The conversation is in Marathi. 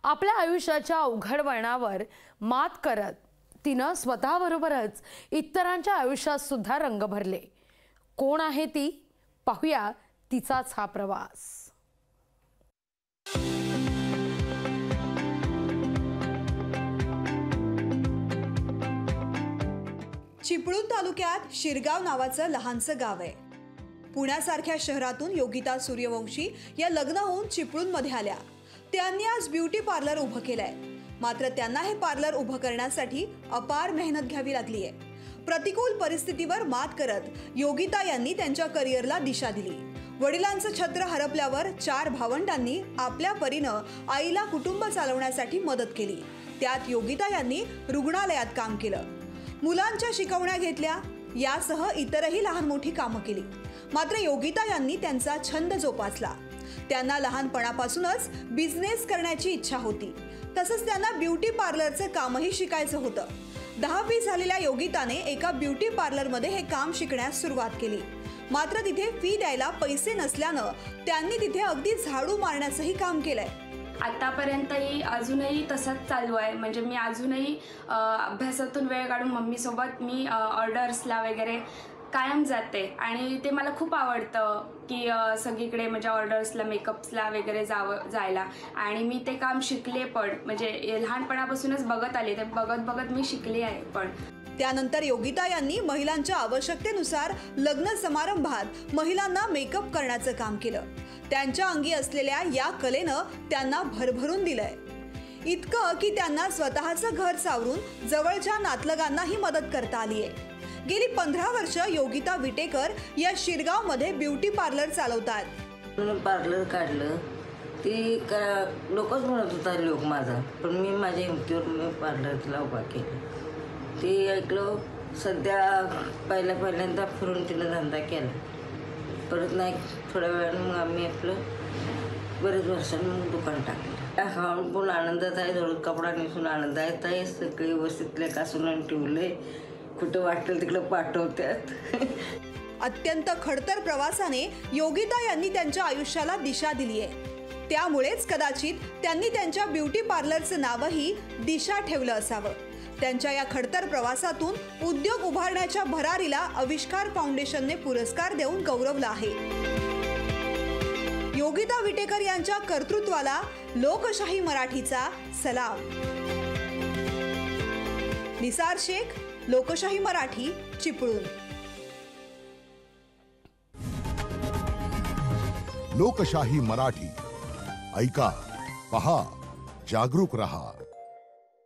आपल्या आयुष्याच्या अवघड वळणावर मात करत तिनं स्वतःबरोबरच इतरांच्या आयुष्यात सुद्धा रंग भरले। कोण आहे ती? पाहूया तिचाच हा प्रवास। चिपळूण तालुक्यात शिरगाव नावाचं लहानसं गाव आहे। पुण्यासारख्या शहरातून योगिता सूर्यवंशी या लग्न होऊन चिपळूणमध्ये आल्या। त्यांनी आज ब्युटी पार्लर उभं केलंय। मात्र त्यांना हे पार्लर उभं करण्यासाठी अपार मेहनत घ्यावी लागली आहे। प्रतिकूल परिस्थितीवर मात करत योगिता यांनी त्यांच्या करिअरला दिशा दिली। वडिलांचं छत्र हरपल्यावर 4 भावंडांनी आपल्या परीनं आईला कुटुंब चालवण्यासाठी मदत केली। त्यात योगिता यांनी रुग्णालयात काम केलं, मुलांच्या शिकवण्या घेतल्या, यासह इतरही लहान मोठी कामं केली। मात्र योगिता यांनी त्यांचा छंद जोपासला। त्यांना लहानपणापासूनच बिझनेस करण्याची इच्छा होती, तसंच त्यांना ब्युटी पार्लरचं कामही शिकायचं होतं। 10वी झालेल्या योगिताने एका ब्युटी पार्लरमध्ये हे काम शिकण्यास सुरुवात केली। मात्र तिथे फी द्यायला पैसे नसल्यानं त्यांनी तिथे अगदी झाडू मारण्याचंही काम केलंय। आतापर्यंतही अजूनही तसंच चालू आहे। म्हणजे मी अजूनही अभ्यासातून वेळ काढून मम्मीसोबत मी ऑर्डर्सला वगैरे कायम जाते आणि ते मला खूप आवडतं की सगळीकडे म्हणजे ऑर्डर्सला मेकअप्सला वगैरे जायला आणि मी ते काम शिकले पण म्हणजे लहानपणापासूनच बघत आले, ते बघत बघत मी शिकले आहे। पण त्यानंतर योगिता यांनी महिलांच्या आवश्यकतेनुसार लग्न समारंभात महिलांना मेकअप करण्याचं काम केलं। त्यांच्या अंगी असलेल्या या कलेनं त्यांना भरभरून दिलंय, इतकं की त्यांना स्वतःचं घर सावरून जवळच्या नातलगांनाही मदत करता आली आहे। गेली 15 वर्ष योगिता विटेकर या शिरगावमध्ये ब्युटी पार्लर चालवतात। पार्लर काढलं ती लोकच म्हणत होता लोक माझा, पण मी माझ्या हिमतीवर मी पार्लरला उभा केलं। ते ऐकलं, सध्या पहिल्यांदा फिरून तिनं धंदा केला, परत नाही थोड्या वेळानं मग आम्ही आपलं बरेच वर्षांनी मग दुकान टाकलं। खाऊन पण आनंदात आहे, थोडं कपडा नेसून आनंदात आहे, सगळे व्यवस्थित लेखासून ठेवले, कुठं वाटलं तिकडं पाठवतात। अत्यंत खडतर प्रवासाने योगिता यांनी त्यांच्या आयुष्याला दिशा दिली आहे। त्यामुळेच कदाचित त्यांनी त्यांच्या ब्युटी पार्लरचं नावही दिशा ठेवलं असावं। त्यांच्या या खडतर प्रवासातून उद्योग उभारण्याच्या भरारीला आविष्कार फाउंडेशनने पुरस्कार देऊन गौरवलं आहे। योगिता विटेकर यांच्या कर्तृत्वाला लोकशाही मराठीचा सलाम। निसार शेख, लोकशाही मराठी, चिपळूण। लोकशाही मराठी ऐका, पहा, जागरूक रहा।